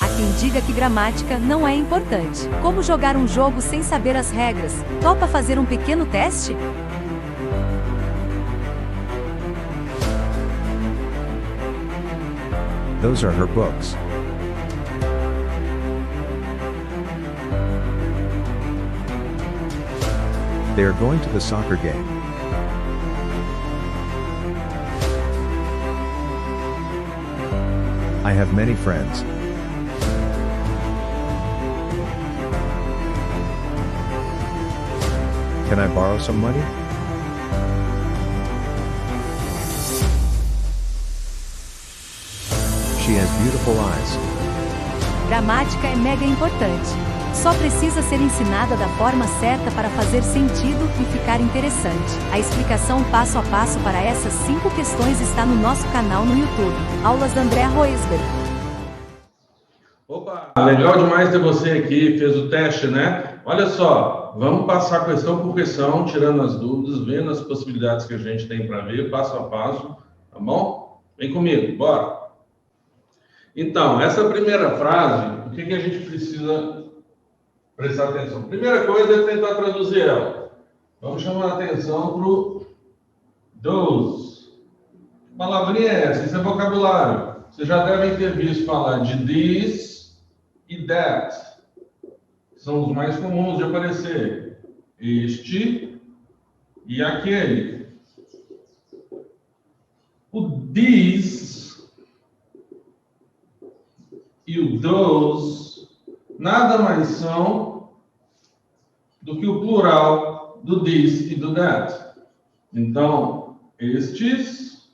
Há quem diga que gramática não é importante. Como jogar um jogo sem saber as regras? Topa fazer um pequeno teste? Those are her books. They are going to the soccer game. I have many friends. Can I borrow some money? She has beautiful eyes. Gramática é mega importante. Só precisa ser ensinada da forma certa para fazer sentido e ficar interessante. A explicação passo a passo para essas 5 questões está no nosso canal no YouTube. Aulas da Andrea Roesberg. Opa, legal demais ter você aqui, fez o teste, né? Olha só, vamos passar questão por questão, tirando as dúvidas, vendo as possibilidades que a gente tem para ver, passo a passo, tá bom? Vem comigo, bora! Então, essa primeira frase, o que a gente precisa prestar atenção? Primeira coisa é tentar traduzir ela. Vamos chamar a atenção para o those. Que palavrinha é essa? Isso é vocabulário. Vocês já devem ter visto falar de this e that. São os mais comuns de aparecer. Este e aquele. O this e o those nada mais são do que o plural do this e do that. Então, estes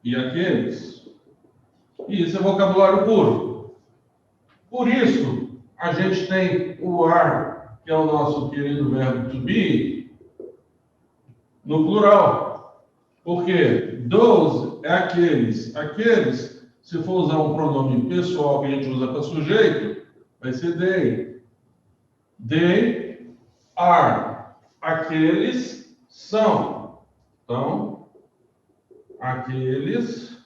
e aqueles. E isso é vocabulário puro. Por isso, a gente tem o are, que é o nosso querido verbo to be, no plural. Porque those é aqueles. Aqueles, se for usar um pronome pessoal que a gente usa para sujeito, vai ser they. They are. Aqueles são. Então, aqueles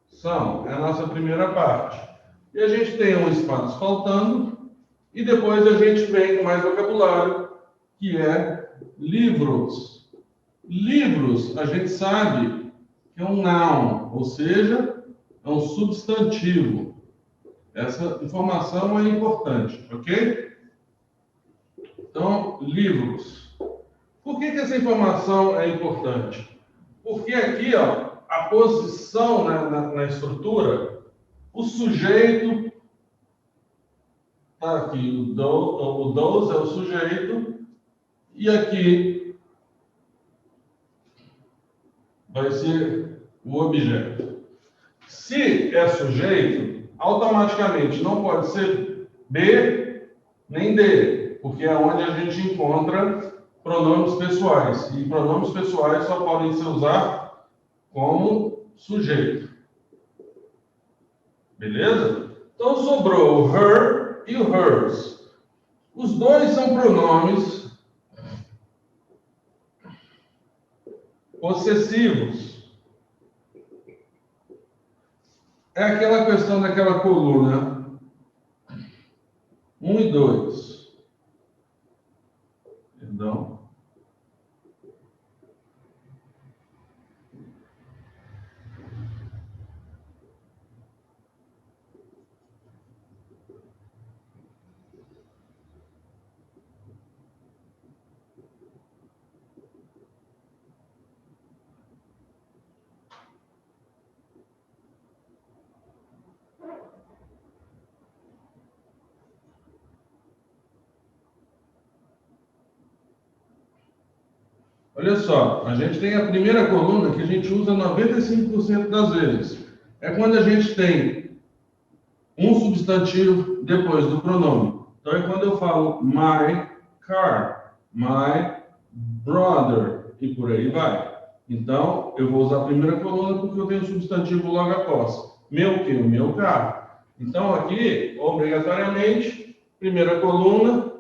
são. É a nossa primeira parte. E a gente tem um espaço faltando. E depois a gente vem com mais vocabulário, que é livros. Livros, a gente sabe que é um noun, ou seja, é um substantivo. Essa informação é importante, ok? Então, livros. Por que essa informação é importante? Porque aqui, ó, a posição na estrutura, o sujeito, tá aqui, o those é o sujeito, e aqui vai ser o objeto. Se é sujeito, automaticamente não pode ser B nem D, porque é onde a gente encontra pronomes pessoais. E pronomes pessoais só podem ser usados como sujeito. Beleza? Então sobrou o her e o hers. Os dois são pronomes possessivos. É aquela questão daquela coluna 1 e 2. Perdão. Olha só, a gente tem a primeira coluna que a gente usa 95% das vezes. É quando a gente tem um substantivo depois do pronome. Então é quando eu falo my car, my brother e por aí vai. Então eu vou usar a primeira coluna porque eu tenho o substantivo logo após. Meu que? O meu carro. Então aqui, obrigatoriamente, primeira coluna,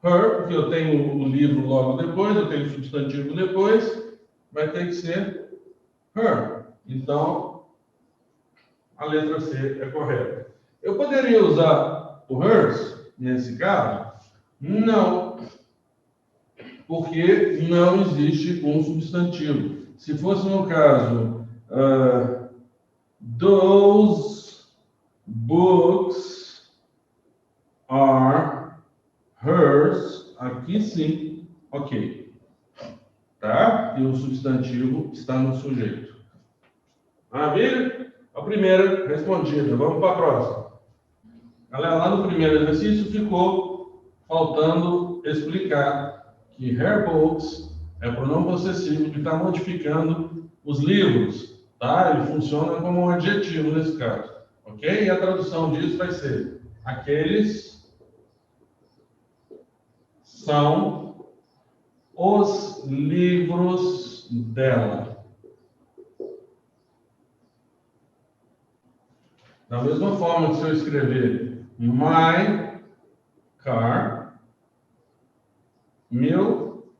her, porque eu tenho o livro logo depois, eu tenho o substantivo depois, vai ter que ser her. Então, a letra C é correta. Eu poderia usar o hers nesse caso? Não, porque não existe um substantivo. Se fosse no caso, those books are hers, aqui sim, ok. Tá? E o substantivo está no sujeito. Maravilha? A primeira respondida. Vamos para a próxima. Galera, lá no primeiro exercício ficou faltando explicar que her books é pronome possessivo que está modificando os livros, tá? Ele funciona como um adjetivo nesse caso, ok? E a tradução disso vai ser: aqueles são os livros dela. Da mesma forma que se eu escrever my car, meu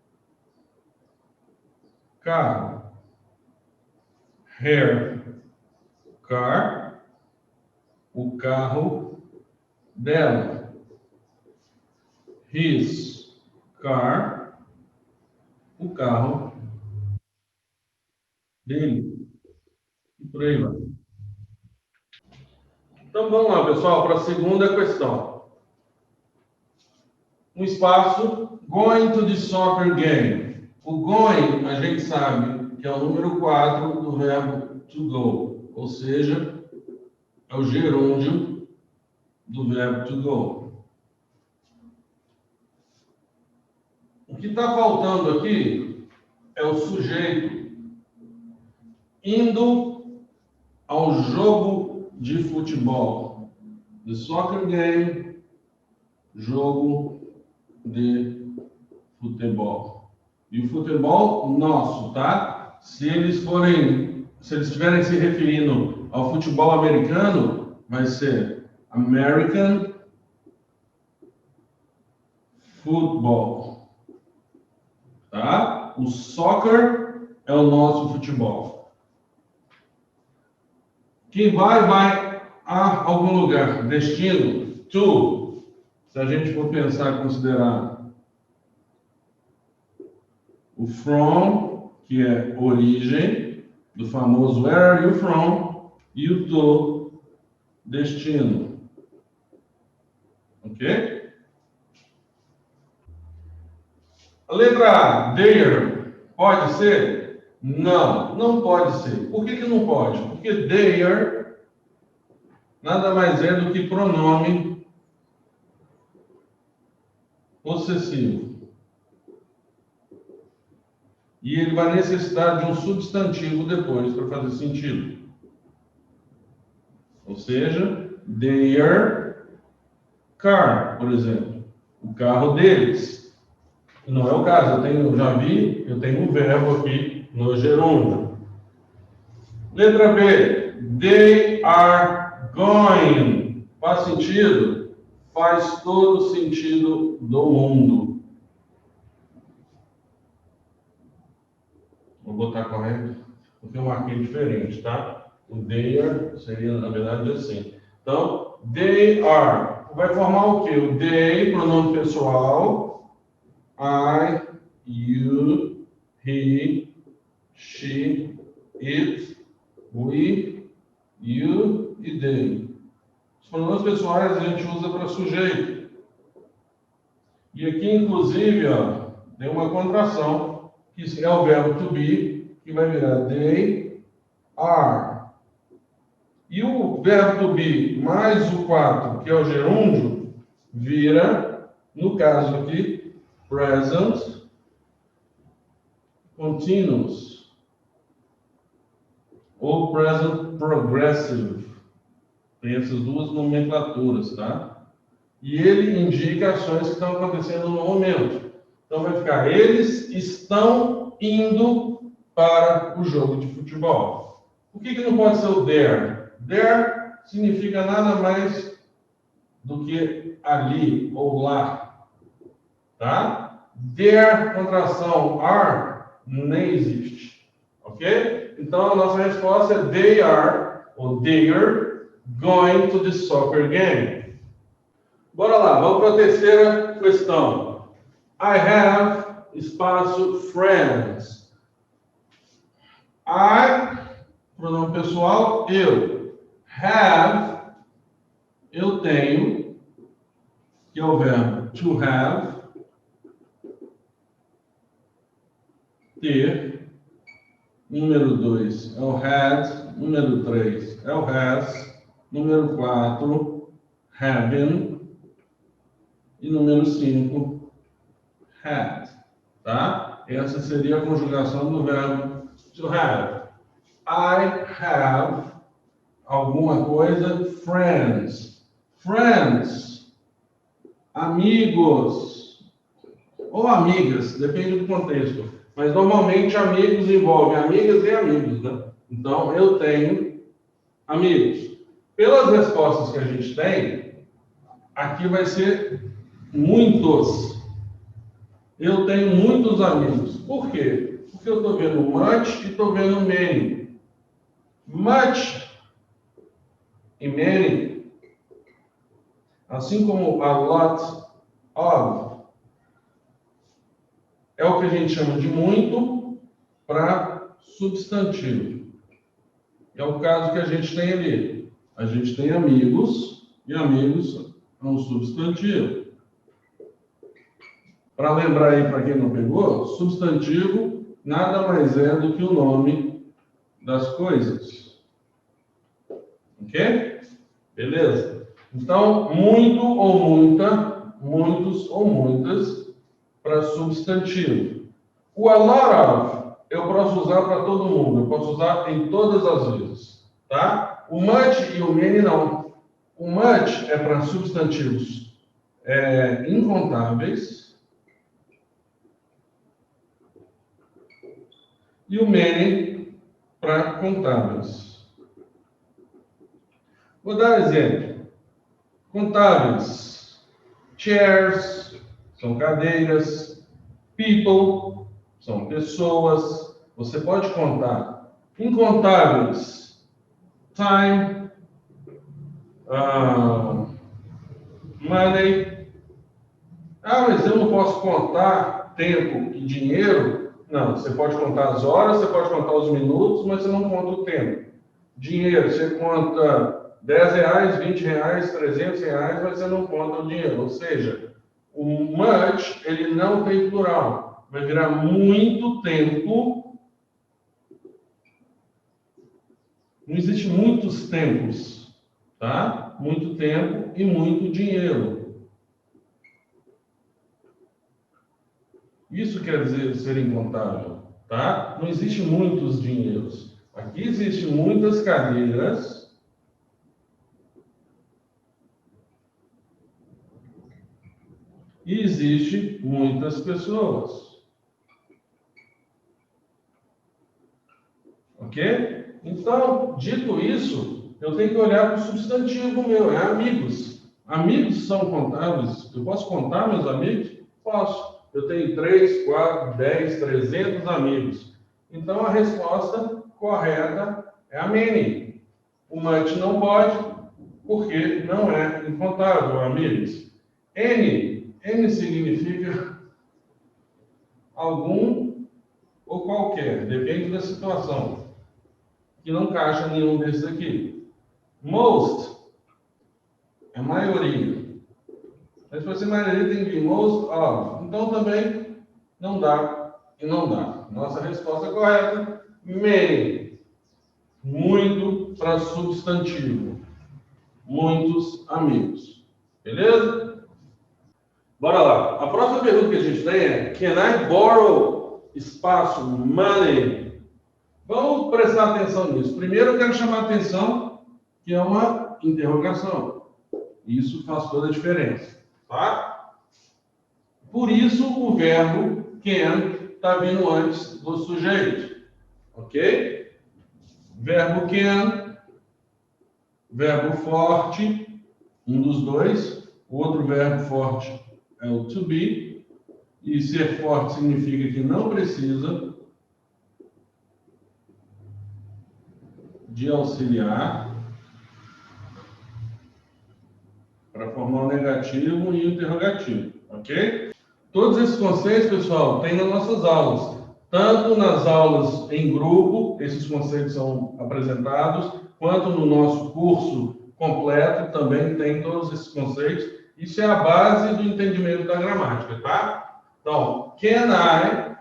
carro, her car, o carro dela, his car, o carro dele, e por aí vai. Então vamos lá, pessoal, para a segunda questão. Um espaço, going to the soccer game. O going, a gente sabe que é o número 4 do verbo to go, ou seja, é o gerúndio do verbo to go. O que está faltando aqui é o sujeito indo ao jogo de futebol. The soccer game, jogo de futebol. E o futebol nosso, tá? Se eles estiverem se referindo ao futebol americano, vai ser American Football. Tá? O soccer é o nosso futebol. Quem vai a algum lugar. Destino, to. Se a gente for pensar, considerar o from, que é origem, do famoso where are you from, e o to, destino. Ok? A letra A, there, pode ser? Não, não pode ser. Por que não pode? Porque there nada mais é do que pronome possessivo. E ele vai necessitar de um substantivo depois para fazer sentido. Ou seja, their car, por exemplo. O carro deles. Não é o caso, eu tenho um verbo aqui no gerúndio. Letra B, they are going. Faz sentido? Faz todo sentido do mundo. Vou botar correto, porque eu marquei diferente, tá? O they seria, na verdade, assim. Então, they are. Vai formar o quê? O they, pronome pessoal. I, you, he, she, it, we, you e they. Os pronomes pessoais a gente usa para sujeito. E aqui, inclusive, ó, tem uma contração, que é o verbo to be, que vai virar they are. E o verbo to be mais o 4, que é o gerúndio, vira, no caso aqui, present continuous ou present progressive. Tem essas duas nomenclaturas, tá? E ele indica ações que estão acontecendo no momento. Então vai ficar, eles estão indo para o jogo de futebol. Por que não pode ser o there? There significa nada mais do que ali ou lá. Tá? There, contração are, nem existe. Ok? Então a nossa resposta é they are, ou they're going to the soccer game. Bora lá, vamos para a terceira questão. I have, espaço, friends. I, pronome pessoal, eu. Have, eu tenho, que é o verbo to have, ter. Número 2 é o had, número 3 é o has, número 4, having, e número 5, had, tá? Essa seria a conjugação do verbo to have. I have alguma coisa, friends. Friends, amigos, ou amigas, depende do contexto. Mas normalmente amigos envolve amigas e amigos, né? Então, eu tenho amigos. Pelas respostas que a gente tem, aqui vai ser muitos. Eu tenho muitos amigos. Por quê? Porque eu estou vendo much e estou vendo many. Much e many, assim como a lot of, é o que a gente chama de muito para substantivo. É o caso que a gente tem ali. A gente tem amigos, e amigos é um substantivo. Para lembrar aí, para quem não pegou, substantivo nada mais é do que o nome das coisas. Ok? Beleza? Então, muito ou muita, muitos ou muitas, para substantivo. O a lot of, eu posso usar para todo mundo, eu posso usar em todas as vezes, tá? O much e o many não. O much é para substantivos incontáveis e o many para contáveis. Vou dar um exemplo. Contáveis. Chairs, são cadeiras. People, são pessoas. Você pode contar. Incontáveis. Time. Money. Mas eu não posso contar tempo e dinheiro? Não, você pode contar as horas, você pode contar os minutos, mas você não conta o tempo. Dinheiro, você conta R$10, R$20, R$300, mas você não conta o dinheiro. Ou seja, o much, ele não tem plural. Vai virar muito tempo. Não existe muitos tempos, tá? Muito tempo e muito dinheiro. Isso quer dizer ser incontável, tá? Não existe muitos dinheiros. Aqui existe muitas cadeiras. E existe muitas pessoas. Ok? Então, dito isso, eu tenho que olhar para o substantivo meu, é amigos. Amigos são contáveis. Eu posso contar meus amigos? Posso. Eu tenho 3, 4, 10, 300 amigos. Então, a resposta correta é a many. O much não pode, porque não é incontável, amigos. N significa algum ou qualquer, depende da situação, que não encaixa nenhum desses aqui. Most é maioria. Mas para ser maioria tem que vir most of. Então também não dá e não dá. Nossa resposta correta, many. Muito para substantivo. Muitos amigos. Beleza? Bora lá. A próxima pergunta que a gente tem é: Can I borrow espaço money? Vamos prestar atenção nisso. Primeiro eu quero chamar a atenção que é uma interrogação. Isso faz toda a diferença. Tá? Por isso o verbo can está vindo antes do sujeito. Ok? Verbo can, verbo forte, um dos dois. O outro verbo forte é o to be. E ser forte significa que não precisa de auxiliar. negativo e o interrogativo, ok? Todos esses conceitos, pessoal, tem nas nossas aulas. Tanto nas aulas em grupo, esses conceitos são apresentados, quanto no nosso curso completo também tem todos esses conceitos. Isso é a base do entendimento da gramática, tá? Então, can I,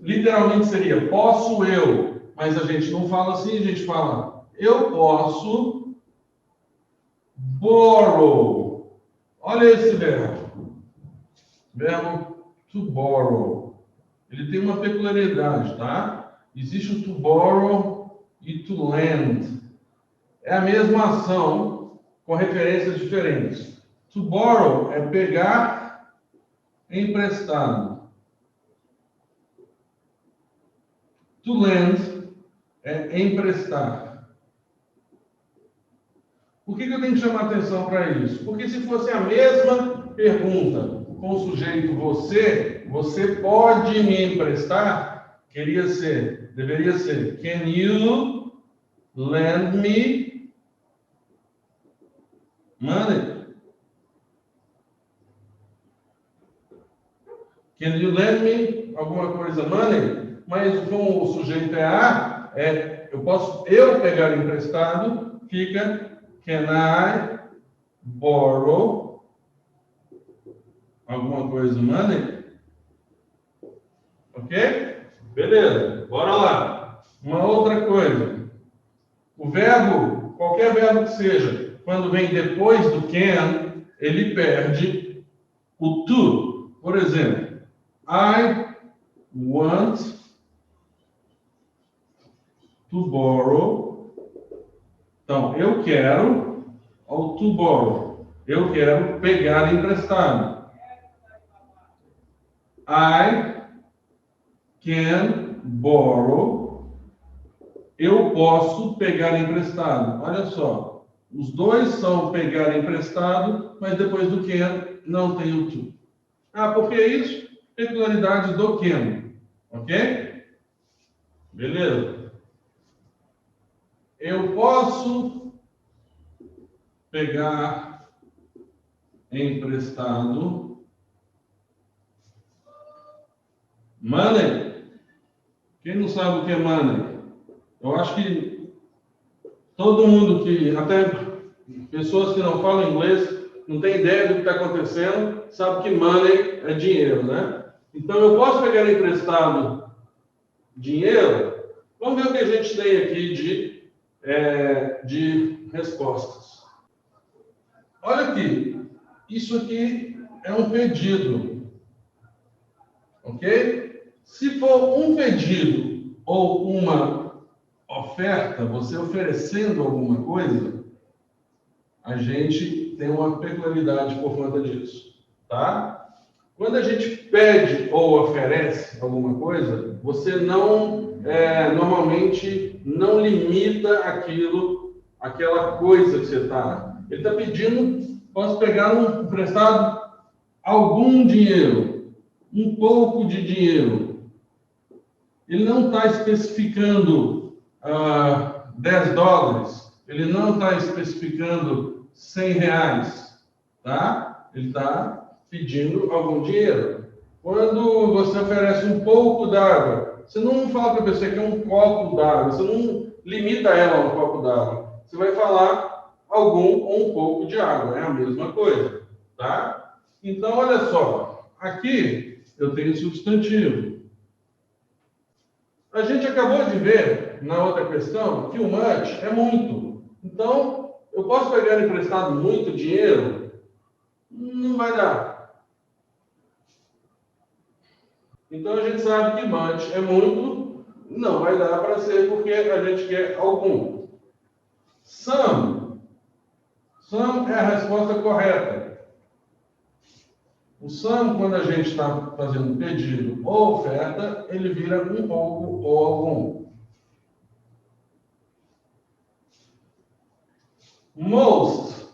literalmente seria posso eu, mas a gente não fala assim, a gente fala eu posso borrow. Olha esse verbo. Verbo to borrow. Ele tem uma peculiaridade, tá? Existe o to borrow e to lend. É a mesma ação com referências diferentes. To borrow é pegar emprestado. To lend é emprestar. Por que eu tenho que chamar atenção para isso? Porque se fosse a mesma pergunta com o sujeito você pode me emprestar? Deveria ser, can you lend me money? Can you lend me alguma coisa money? Mas como o sujeito é eu pegar emprestado, fica can I borrow alguma coisa money? Ok? Beleza, bora lá. Uma outra coisa. O verbo, qualquer verbo que seja, quando vem depois do can, ele perde o to. Por exemplo, I want to borrow. Então, eu quero, ou to borrow. Eu quero pegar emprestado. I can borrow. Eu posso pegar emprestado. Olha só. Os dois são pegar emprestado, mas depois do can não tem o to. Ah, por que isso? Peculiaridade do can. Ok? Beleza. Eu posso pegar emprestado money. Quem não sabe o que é money? Eu acho que todo mundo até pessoas que não falam inglês, não tem ideia do que está acontecendo, sabe que money é dinheiro, né? Então, eu posso pegar emprestado dinheiro? Vamos ver o que a gente tem aqui de respostas. Olha aqui, isso aqui é um pedido, ok? Se for um pedido ou uma oferta, você oferecendo alguma coisa, a gente tem uma peculiaridade por conta disso, tá? Quando a gente pede ou oferece alguma coisa, você normalmente não limita aquela coisa que você está. Ele está pedindo, posso pegar emprestado algum dinheiro, um pouco de dinheiro. Ele não está especificando $10, ele não está especificando R$100, tá? Ele está pedindo algum dinheiro. Quando você oferece um pouco d'água, você não fala para a pessoa que é um copo d'água, você não limita ela a um copo d'água. Você vai falar algum ou um pouco de água, é a mesma coisa, tá? Então, olha só, aqui eu tenho substantivo. A gente acabou de ver na outra questão que o much é muito. Então, eu posso pegar emprestado muito dinheiro? Não vai dar. Então, a gente sabe que much é muito, não vai dar para ser porque a gente quer algum. Some é a resposta correta. O some, quando a gente está fazendo pedido ou oferta, ele vira um pouco ou algum. Most,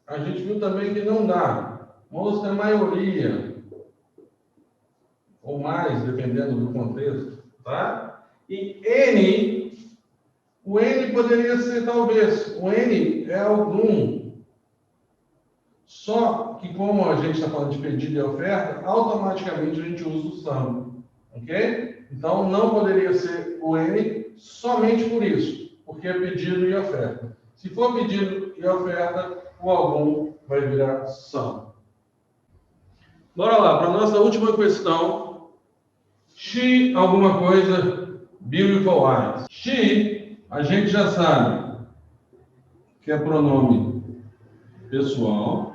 a gente viu também que não dá. Most é maioria. Ou mais, dependendo do contexto, tá? E any, o any poderia ser talvez, o any é algum. Só que como a gente está falando de pedido e oferta, automaticamente a gente usa o some, ok? Então não poderia ser o N somente por isso, porque é pedido e oferta. Se for pedido e oferta, o algum vai virar some. Bora lá, para a nossa última questão. She, alguma coisa, beautiful eyes. She, a gente já sabe que é pronome pessoal,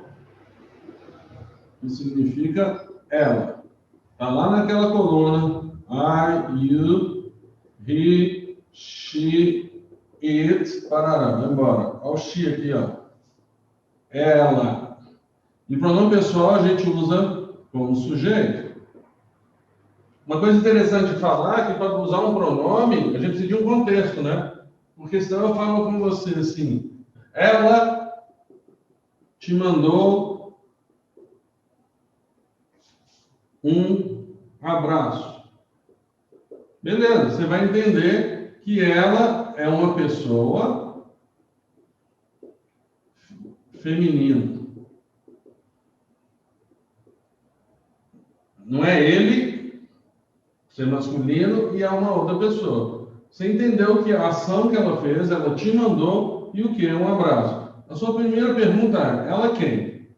que significa ela. Está lá naquela coluna. I, you, he, she, it, parará, vai embora. Olha o she aqui, ó. Ela. E pronome pessoal a gente usa como sujeito. Uma coisa interessante de falar é que para usar um pronome, a gente precisa de um contexto, né? Porque senão eu falo com você assim, ela te mandou um abraço. Beleza, você vai entender que ela é uma pessoa feminina. Não é ele ser masculino e é uma outra pessoa. Você entendeu que a ação que ela fez, ela te mandou e o que? Um abraço. A sua primeira pergunta é, ela quem?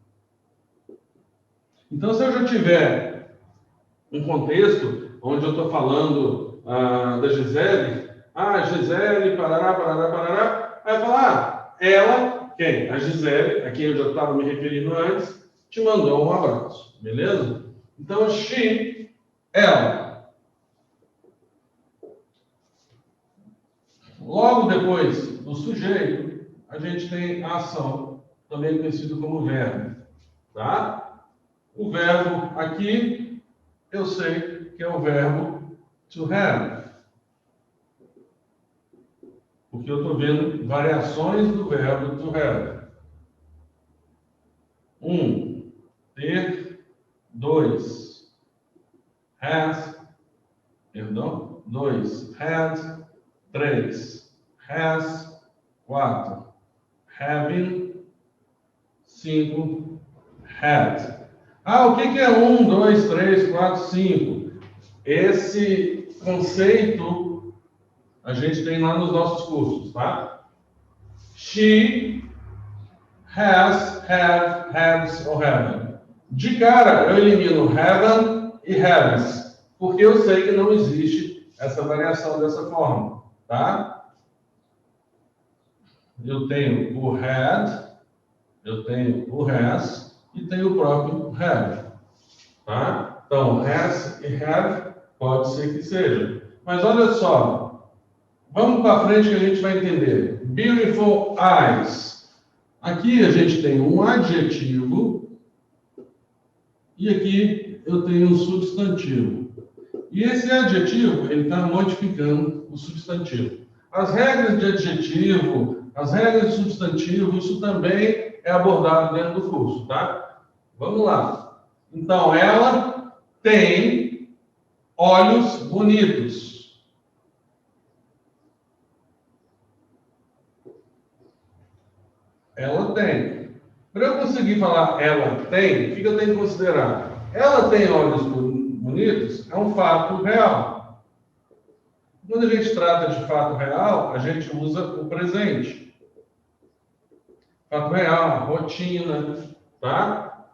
Então, se eu já tiver um contexto onde eu estou falando da Gisele, Gisele, parará, parará, parará, aí eu falar, ela, quem? A Gisele, a quem eu já estava me referindo antes, te mandou um abraço, beleza? Então, she, ela. Logo depois do sujeito, a gente tem a ação, também conhecido como verbo, tá? O verbo aqui, eu sei que é o verbo to have. Porque eu estou vendo variações do verbo to have. 1, ter. 2, has. 2, had. 3, has. 4, having. 5, had. O que é 1, 2, 3, 4, 5? Esse conceito a gente tem lá nos nossos cursos, tá? She, has, have, has ou haven't. De cara, eu elimino haven't e haves, porque eu sei que não existe essa variação dessa forma, tá? Eu tenho o had, eu tenho o has e tenho o próprio have, tá? Então, has e have pode ser que seja. Mas olha só, vamos para frente que a gente vai entender. Beautiful eyes. Aqui a gente tem um adjetivo e aqui eu tenho um substantivo. E esse adjetivo, ele está modificando o substantivo. As regras de adjetivo, as regras de substantivo, isso também é abordado dentro do curso, tá? Vamos lá. Então, ela tem olhos bonitos. Ela tem. Para eu conseguir falar ela tem, o que eu tenho que considerar? Ela tem olhos bonitos é um fato real. Quando a gente trata de fato real, a gente usa o presente. Fato real, rotina, tá?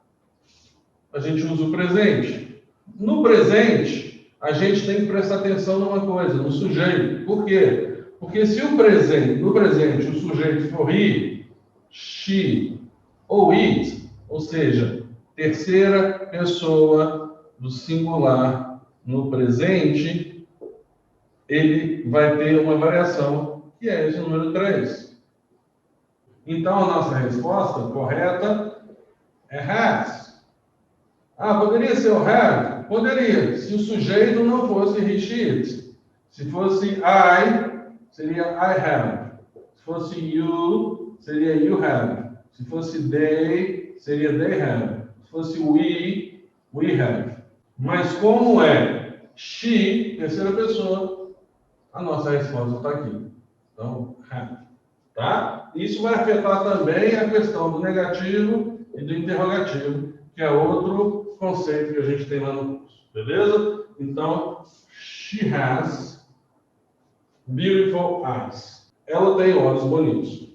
A gente usa o presente. No presente, a gente tem que prestar atenção numa coisa, no sujeito. Por quê? Porque se no presente o sujeito for he, she ou it, ou seja, terceira pessoa do singular no presente, ele vai ter uma variação, que é esse número 3. Então, a nossa resposta correta é has. Poderia ser o have? Poderia, se o sujeito não fosse he, she, it. Se fosse I, seria I have. Se fosse you, seria you have. Se fosse they, seria they have. Se fosse we have. Mas como é she, terceira pessoa, a nossa resposta está aqui. Então, have. Tá? Isso vai afetar também a questão do negativo e do interrogativo, que é outro conceito que a gente tem lá no curso. Beleza? Então, she has beautiful eyes. Ela tem olhos bonitos.